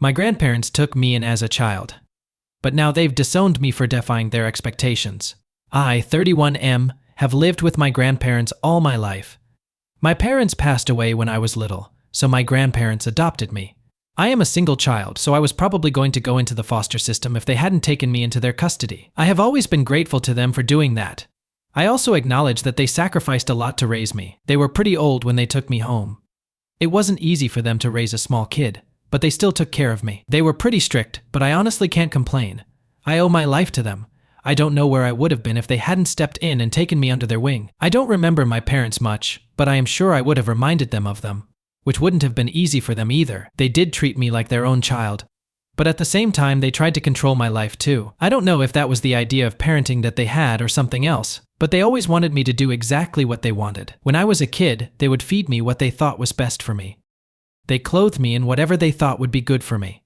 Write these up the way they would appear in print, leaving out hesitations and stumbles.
My grandparents took me in as a child. But now they've disowned me for defying their expectations. I, 31M, have lived with my grandparents all my life. My parents passed away when I was little, so my grandparents adopted me. I am a single child, so I was probably going to go into the foster system if they hadn't taken me into their custody. I have always been grateful to them for doing that. I also acknowledge that they sacrificed a lot to raise me. They were pretty old when they took me home. It wasn't easy for them to raise a small kid, but they still took care of me. They were pretty strict, but I honestly can't complain. I owe my life to them. I don't know where I would have been if they hadn't stepped in and taken me under their wing. I don't remember my parents much, but I am sure I would have reminded them of them, which wouldn't have been easy for them either. They did treat me like their own child. But at the same time, they tried to control my life too. I don't know if that was the idea of parenting that they had or something else, but they always wanted me to do exactly what they wanted. When I was a kid, they would feed me what they thought was best for me. They clothed me in whatever they thought would be good for me.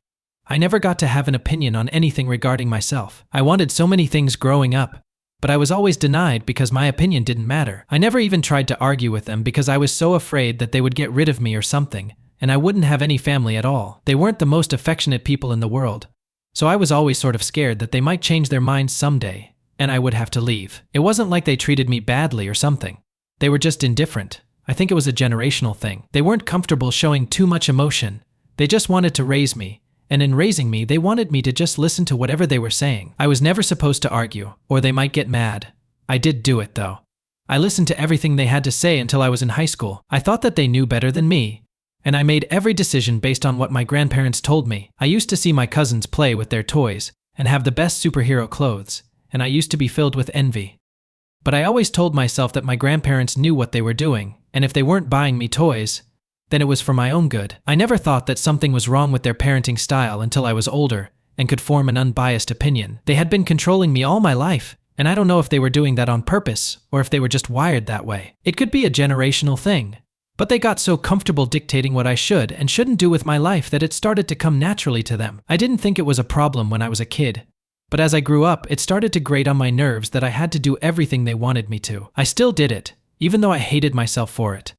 I never got to have an opinion on anything regarding myself. I wanted so many things growing up, but I was always denied because my opinion didn't matter. I never even tried to argue with them because I was so afraid that they would get rid of me or something, and I wouldn't have any family at all. They weren't the most affectionate people in the world, so I was always sort of scared that they might change their minds someday, and I would have to leave. It wasn't like they treated me badly or something. They were just indifferent. I think it was a generational thing. They weren't comfortable showing too much emotion. They just wanted to raise me, and in raising me, they wanted me to just listen to whatever they were saying. I was never supposed to argue, or they might get mad. I did do it though. I listened to everything they had to say until I was in high school. I thought that they knew better than me, and I made every decision based on what my grandparents told me. I used to see my cousins play with their toys and have the best superhero clothes, and I used to be filled with envy. But I always told myself that my grandparents knew what they were doing, and if they weren't buying me toys, then it was for my own good. I never thought that something was wrong with their parenting style until I was older and could form an unbiased opinion. They had been controlling me all my life, and I don't know if they were doing that on purpose or if they were just wired that way. It could be a generational thing, but they got so comfortable dictating what I should and shouldn't do with my life that it started to come naturally to them. I didn't think it was a problem when I was a kid, but as I grew up, it started to grate on my nerves that I had to do everything they wanted me to. I still did it, even though I hated myself for it.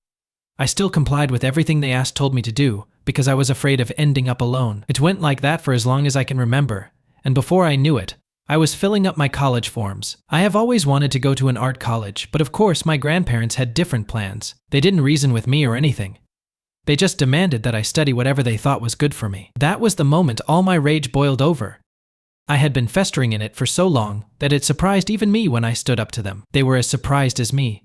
I still complied with everything they told me to do because I was afraid of ending up alone. It went like that for as long as I can remember, and before I knew it, I was filling up my college forms. I have always wanted to go to an art college, but of course my grandparents had different plans. They didn't reason with me or anything. They just demanded that I study whatever they thought was good for me. That was the moment all my rage boiled over. I had been festering in it for so long that it surprised even me when I stood up to them. They were as surprised as me.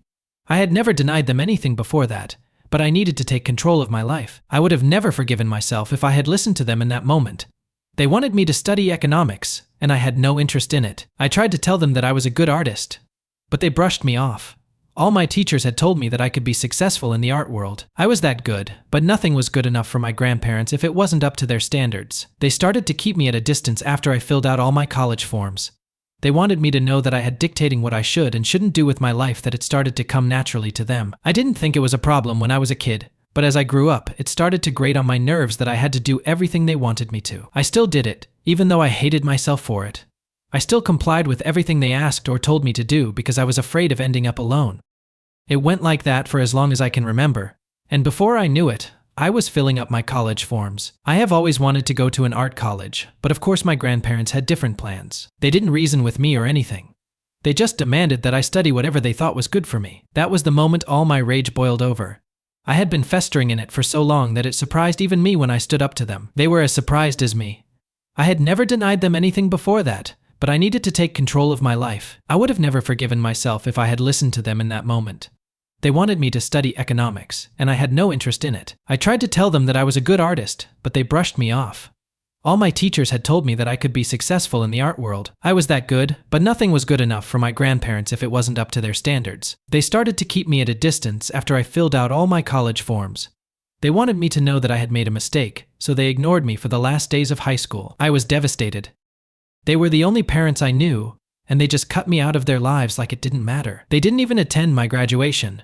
I had never denied them anything before that, but I needed to take control of my life. I would have never forgiven myself if I had listened to them in that moment. They wanted me to study economics, and I had no interest in it. I tried to tell them that I was a good artist, but they brushed me off. All my teachers had told me that I could be successful in the art world. I was that good, but nothing was good enough for my grandparents if it wasn't up to their standards. They started to keep me at a distance after I filled out all my college forms. They wanted me to know that I had dictating what I should and shouldn't do with my life, that it started to come naturally to them. I didn't think it was a problem when I was a kid, but as I grew up, it started to grate on my nerves that I had to do everything they wanted me to. I still did it, even though I hated myself for it. I still complied with everything they asked or told me to do because I was afraid of ending up alone. It went like that for as long as I can remember, and before I knew it, I was filling up my college forms. I have always wanted to go to an art college, but of course my grandparents had different plans. They didn't reason with me or anything. They just demanded that I study whatever they thought was good for me. That was the moment all my rage boiled over. I had been festering in it for so long that it surprised even me when I stood up to them. They were as surprised as me. I had never denied them anything before that, but I needed to take control of my life. I would have never forgiven myself if I had listened to them in that moment. They wanted me to study economics, and I had no interest in it. I tried to tell them that I was a good artist, but they brushed me off. All my teachers had told me that I could be successful in the art world. I was that good, but nothing was good enough for my grandparents if it wasn't up to their standards. They started to keep me at a distance after I filled out all my college forms. They wanted me to know that I had made a mistake, so they ignored me for the last days of high school. I was devastated. They were the only parents I knew, and they just cut me out of their lives like it didn't matter. They didn't even attend my graduation.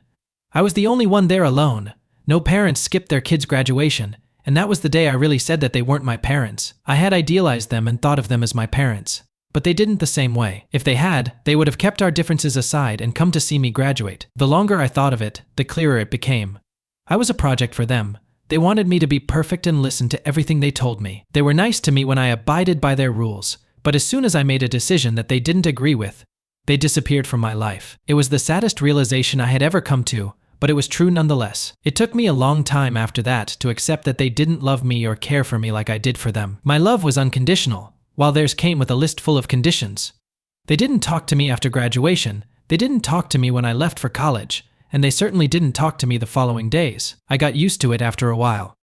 I was the only one there alone. No parents skipped their kids' graduation, and that was the day I really said that they weren't my parents. I had idealized them and thought of them as my parents, but they didn't the same way. If they had, they would have kept our differences aside and come to see me graduate. The longer I thought of it, the clearer it became. I was a project for them, They wanted me to be perfect and listen to everything they told me. They were nice to me when I abided by their rules, but as soon as I made a decision that they didn't agree with, they disappeared from my life. It was the saddest realization I had ever come to, but it was true nonetheless. It took me a long time after that to accept that they didn't love me or care for me like I did for them. My love was unconditional, while theirs came with a list full of conditions. They didn't talk to me after graduation, they didn't talk to me when I left for college, and they certainly didn't talk to me the following days. I got used to it after a while.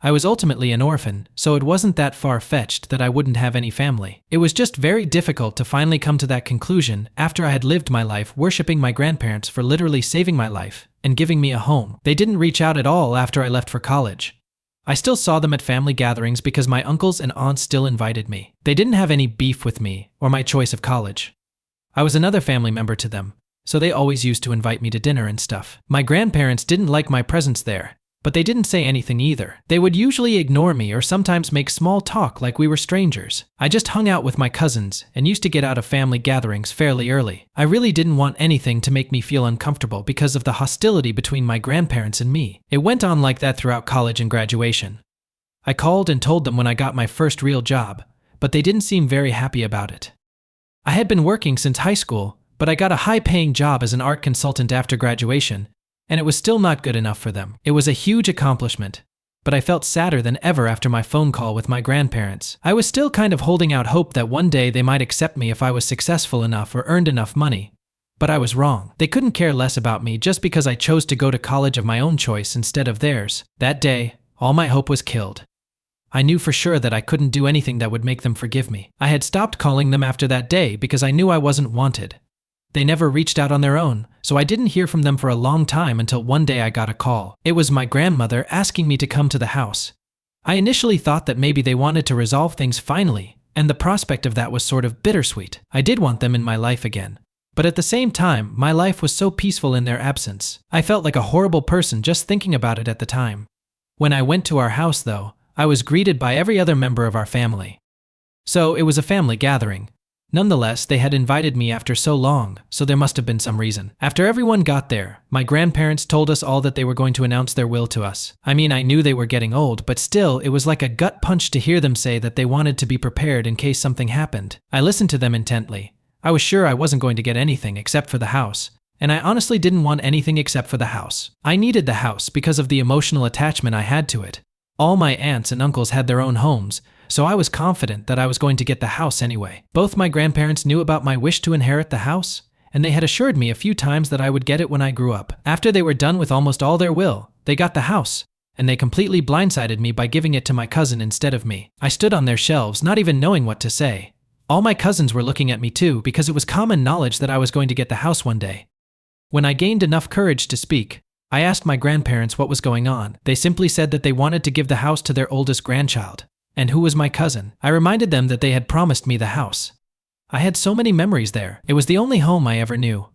I was ultimately an orphan, so it wasn't that far-fetched that I wouldn't have any family. It was just very difficult to finally come to that conclusion after I had lived my life worshipping my grandparents for literally saving my life and giving me a home. They didn't reach out at all after I left for college. I still saw them at family gatherings because my uncles and aunts still invited me. They didn't have any beef with me or my choice of college. I was another family member to them, so they always used to invite me to dinner and stuff. My grandparents didn't like my presence there, but they didn't say anything either. They would usually ignore me or sometimes make small talk like we were strangers. I just hung out with my cousins and used to get out of family gatherings fairly early. I really didn't want anything to make me feel uncomfortable because of the hostility between my grandparents and me. It went on like that throughout college and graduation. I called and told them when I got my first real job, but they didn't seem very happy about it. I had been working since high school, but I got a high-paying job as an art consultant after graduation, and it was still not good enough for them. It was a huge accomplishment, but I felt sadder than ever after my phone call with my grandparents. I was still kind of holding out hope that one day they might accept me if I was successful enough or earned enough money, but I was wrong. They couldn't care less about me just because I chose to go to college of my own choice instead of theirs. That day, all my hope was killed. I knew for sure that I couldn't do anything that would make them forgive me. I had stopped calling them after that day because I knew I wasn't wanted. They never reached out on their own, so I didn't hear from them for a long time until one day I got a call. It was my grandmother asking me to come to the house. I initially thought that maybe they wanted to resolve things finally, and the prospect of that was sort of bittersweet. I did want them in my life again. But at the same time, my life was so peaceful in their absence. I felt like a horrible person just thinking about it at the time. When I went to our house, though, I was greeted by every other member of our family. So it was a family gathering. Nonetheless, they had invited me after so long, so there must have been some reason. After everyone got there, my grandparents told us all that they were going to announce their will to us. I mean, I knew they were getting old, but still, it was like a gut punch to hear them say that they wanted to be prepared in case something happened. I listened to them intently. I was sure I wasn't going to get anything except for the house, and I honestly didn't want anything except for the house. I needed the house because of the emotional attachment I had to it. All my aunts and uncles had their own homes, so I was confident that I was going to get the house anyway. Both my grandparents knew about my wish to inherit the house, and they had assured me a few times that I would get it when I grew up. After they were done with almost all their will, they got the house, and they completely blindsided me by giving it to my cousin instead of me. I stood on their shelves, not even knowing what to say. All my cousins were looking at me too, because it was common knowledge that I was going to get the house one day. When I gained enough courage to speak, I asked my grandparents what was going on. They simply said that they wanted to give the house to their oldest grandchild. And who was my cousin? I reminded them that they had promised me the house. I had so many memories there. It was the only home I ever knew.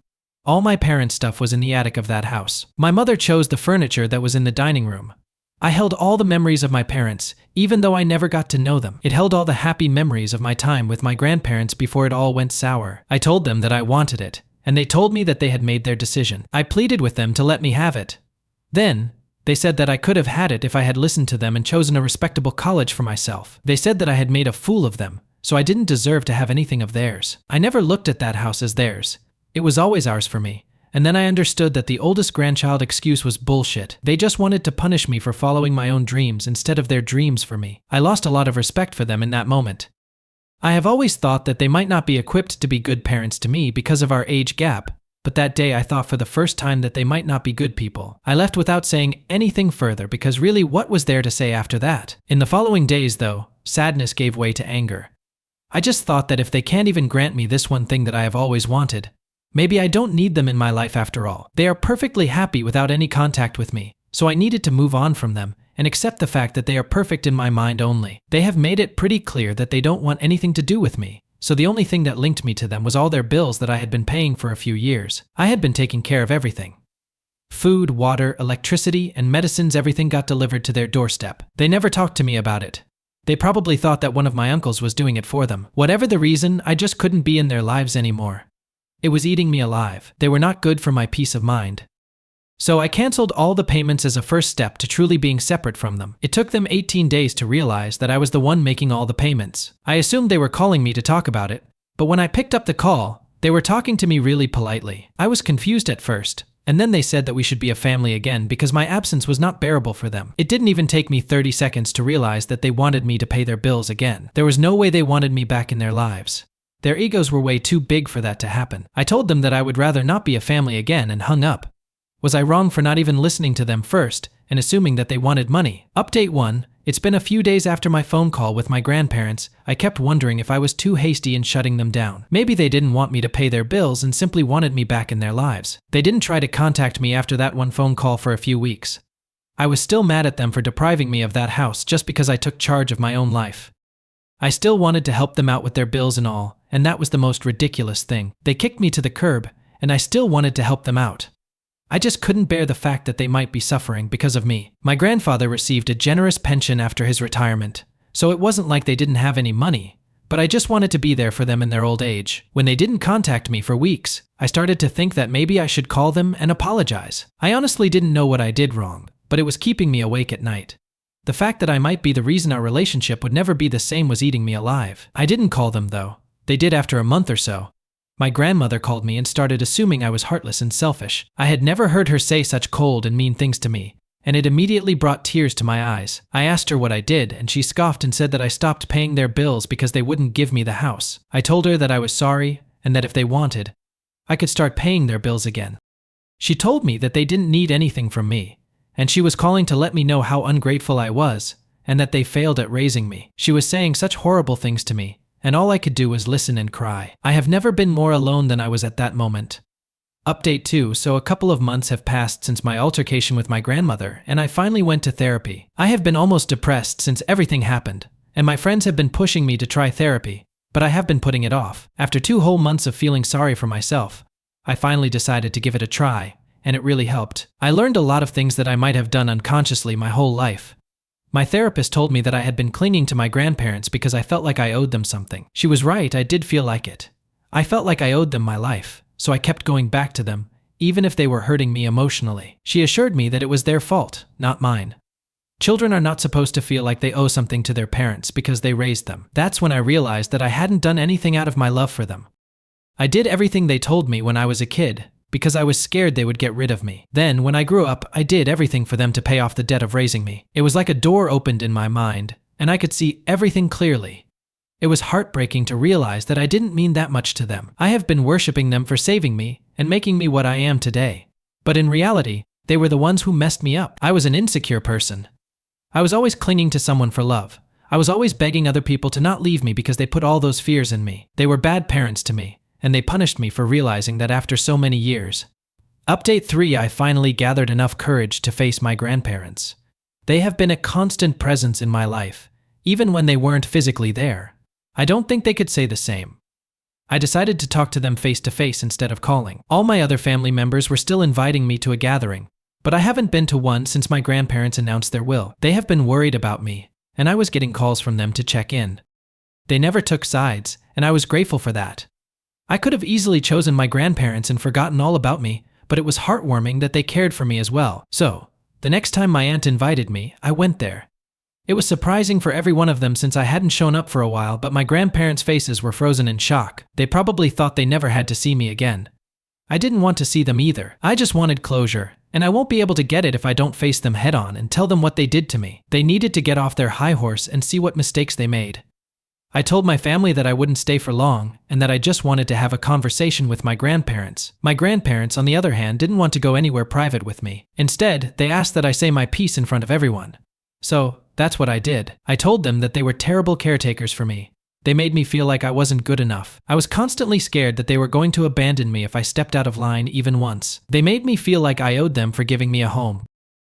All my parents' stuff was in the attic of that house. My mother chose the furniture that was in the dining room. I held all the memories of my parents, even though I never got to know them. It held all the happy memories of my time with my grandparents before it all went sour. I told them that I wanted it, and they told me that they had made their decision. I pleaded with them to let me have it. Then, they said that I could have had it if I had listened to them and chosen a respectable college for myself. They said that I had made a fool of them, so I didn't deserve to have anything of theirs. I never looked at that house as theirs. It was always ours for me. And then I understood that the oldest grandchild excuse was bullshit. They just wanted to punish me for following my own dreams instead of their dreams for me. I lost a lot of respect for them in that moment. I have always thought that they might not be equipped to be good parents to me because of our age gap. But that day I thought for the first time that they might not be good people. I left without saying anything further because really what was there to say after that? In the following days though, sadness gave way to anger. I just thought that if they can't even grant me this one thing that I have always wanted, maybe I don't need them in my life after all. They are perfectly happy without any contact with me, so I needed to move on from them and accept the fact that they are perfect in my mind only. They have made it pretty clear that they don't want anything to do with me. So the only thing that linked me to them was all their bills that I had been paying for a few years. I had been taking care of everything. Food, water, electricity, and medicines, everything got delivered to their doorstep. They never talked to me about it. They probably thought that one of my uncles was doing it for them. Whatever the reason, I just couldn't be in their lives anymore. It was eating me alive. They were not good for my peace of mind. So I canceled all the payments as a first step to truly being separate from them. It took them 18 days to realize that I was the one making all the payments. I assumed they were calling me to talk about it, but when I picked up the call, they were talking to me really politely. I was confused at first, and then they said that we should be a family again because my absence was not bearable for them. It didn't even take me 30 seconds to realize that they wanted me to pay their bills again. There was no way they wanted me back in their lives. Their egos were way too big for that to happen. I told them that I would rather not be a family again and hung up. Was I wrong for not even listening to them first and assuming that they wanted money? Update 1. It's been a few days after my phone call with my grandparents. I kept wondering if I was too hasty in shutting them down. Maybe they didn't want me to pay their bills and simply wanted me back in their lives. They didn't try to contact me after that one phone call for a few weeks. I was still mad at them for depriving me of that house just because I took charge of my own life. I still wanted to help them out with their bills and all, and that was the most ridiculous thing. They kicked me to the curb, and I still wanted to help them out. I just couldn't bear the fact that they might be suffering because of me. My grandfather received a generous pension after his retirement, so it wasn't like they didn't have any money, but I just wanted to be there for them in their old age. When they didn't contact me for weeks, I started to think that maybe I should call them and apologize. I honestly didn't know what I did wrong, but it was keeping me awake at night. The fact that I might be the reason our relationship would never be the same was eating me alive. I didn't call them though. They did after a month or so. My grandmother called me and started assuming I was heartless and selfish. I had never heard her say such cold and mean things to me, and it immediately brought tears to my eyes. I asked her what I did, and she scoffed and said that I stopped paying their bills because they wouldn't give me the house. I told her that I was sorry, and that if they wanted, I could start paying their bills again. She told me that they didn't need anything from me, and she was calling to let me know how ungrateful I was, and that they failed at raising me. She was saying such horrible things to me, and all I could do was listen and cry. I have never been more alone than I was at that moment. Update 2. So a couple of months have passed since my altercation with my grandmother, and I finally went to therapy. I have been almost depressed since everything happened, and my friends have been pushing me to try therapy, but I have been putting it off. After 2 whole months of feeling sorry for myself, I finally decided to give it a try, and it really helped. I learned a lot of things that I might have done unconsciously my whole life. My therapist told me that I had been clinging to my grandparents because I felt like I owed them something. She was right, I did feel like it. I felt like I owed them my life, so I kept going back to them, even if they were hurting me emotionally. She assured me that it was their fault, not mine. Children are not supposed to feel like they owe something to their parents because they raised them. That's when I realized that I hadn't done anything out of my love for them. I did everything they told me when I was a kid, because I was scared they would get rid of me. Then, when I grew up, I did everything for them to pay off the debt of raising me. It was like a door opened in my mind, and I could see everything clearly. It was heartbreaking to realize that I didn't mean that much to them. I have been worshiping them for saving me and making me what I am today. But in reality, they were the ones who messed me up. I was an insecure person. I was always clinging to someone for love. I was always begging other people to not leave me because they put all those fears in me. They were bad parents to me, and they punished me for realizing that after so many years. Update 3. I finally gathered enough courage to face my grandparents. They have been a constant presence in my life, even when they weren't physically there. I don't think they could say the same. I decided to talk to them face to face instead of calling. All my other family members were still inviting me to a gathering, but I haven't been to one since my grandparents announced their will. They have been worried about me, and I was getting calls from them to check in. They never took sides, and I was grateful for that. I could have easily chosen my grandparents and forgotten all about me, but it was heartwarming that they cared for me as well. So, the next time my aunt invited me, I went there. It was surprising for every one of them since I hadn't shown up for a while, but my grandparents' faces were frozen in shock. They probably thought they never had to see me again. I didn't want to see them either. I just wanted closure, and I won't be able to get it if I don't face them head on and tell them what they did to me. They needed to get off their high horse and see what mistakes they made. I told my family that I wouldn't stay for long and that I just wanted to have a conversation with my grandparents. My grandparents, on the other hand, didn't want to go anywhere private with me. Instead, they asked that I say my piece in front of everyone. So, that's what I did. I told them that they were terrible caretakers for me. They made me feel like I wasn't good enough. I was constantly scared that they were going to abandon me if I stepped out of line even once. They made me feel like I owed them for giving me a home.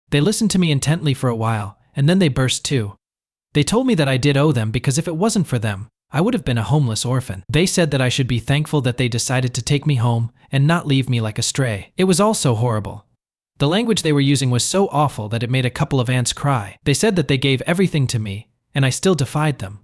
They listened to me intently for a while, and then they burst too. They told me that I did owe them because if it wasn't for them, I would have been a homeless orphan. They said that I should be thankful that they decided to take me home and not leave me like a stray. It was all so horrible. The language they were using was so awful that it made a couple of aunts cry. They said that they gave everything to me, and I still defied them.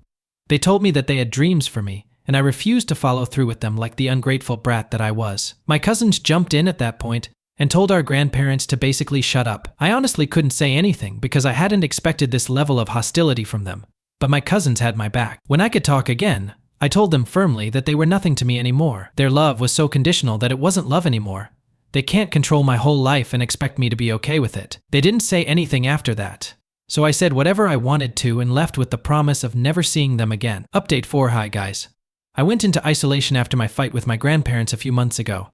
They told me that they had dreams for me, and I refused to follow through with them like the ungrateful brat that I was. My cousins jumped in at that point, and told our grandparents to basically shut up. I honestly couldn't say anything because I hadn't expected this level of hostility from them, but my cousins had my back. When I could talk again, I told them firmly that they were nothing to me anymore. Their love was so conditional that it wasn't love anymore. They can't control my whole life and expect me to be okay with it. They didn't say anything after that, so I said whatever I wanted to and left with the promise of never seeing them again. Update 4. Hi guys. I went into isolation after my fight with my grandparents a few months ago.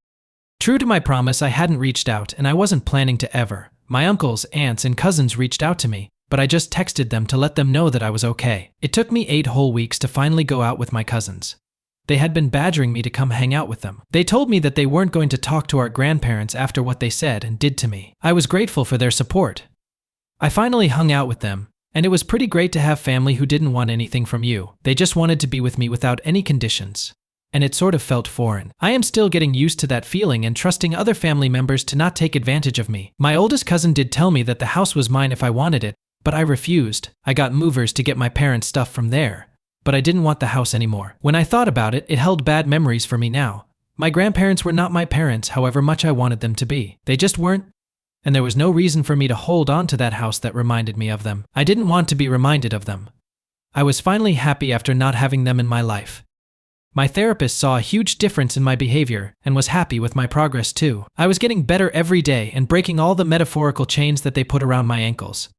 True to my promise, I hadn't reached out and I wasn't planning to ever. My uncles, aunts, and cousins reached out to me, but I just texted them to let them know that I was okay. It took me 8 whole weeks to finally go out with my cousins. They had been badgering me to come hang out with them. They told me that they weren't going to talk to our grandparents after what they said and did to me. I was grateful for their support. I finally hung out with them, and it was pretty great to have family who didn't want anything from you. They just wanted to be with me without any conditions. And it sort of felt foreign. I am still getting used to that feeling and trusting other family members to not take advantage of me. My oldest cousin did tell me that the house was mine if I wanted it, but I refused. I got movers to get my parents' stuff from there, but I didn't want the house anymore. When I thought about it, it held bad memories for me now. My grandparents were not my parents, however much I wanted them to be. They just weren't, and there was no reason for me to hold on to that house that reminded me of them. I didn't want to be reminded of them. I was finally happy after not having them in my life. My therapist saw a huge difference in my behavior and was happy with my progress too. I was getting better every day and breaking all the metaphorical chains that they put around my ankles.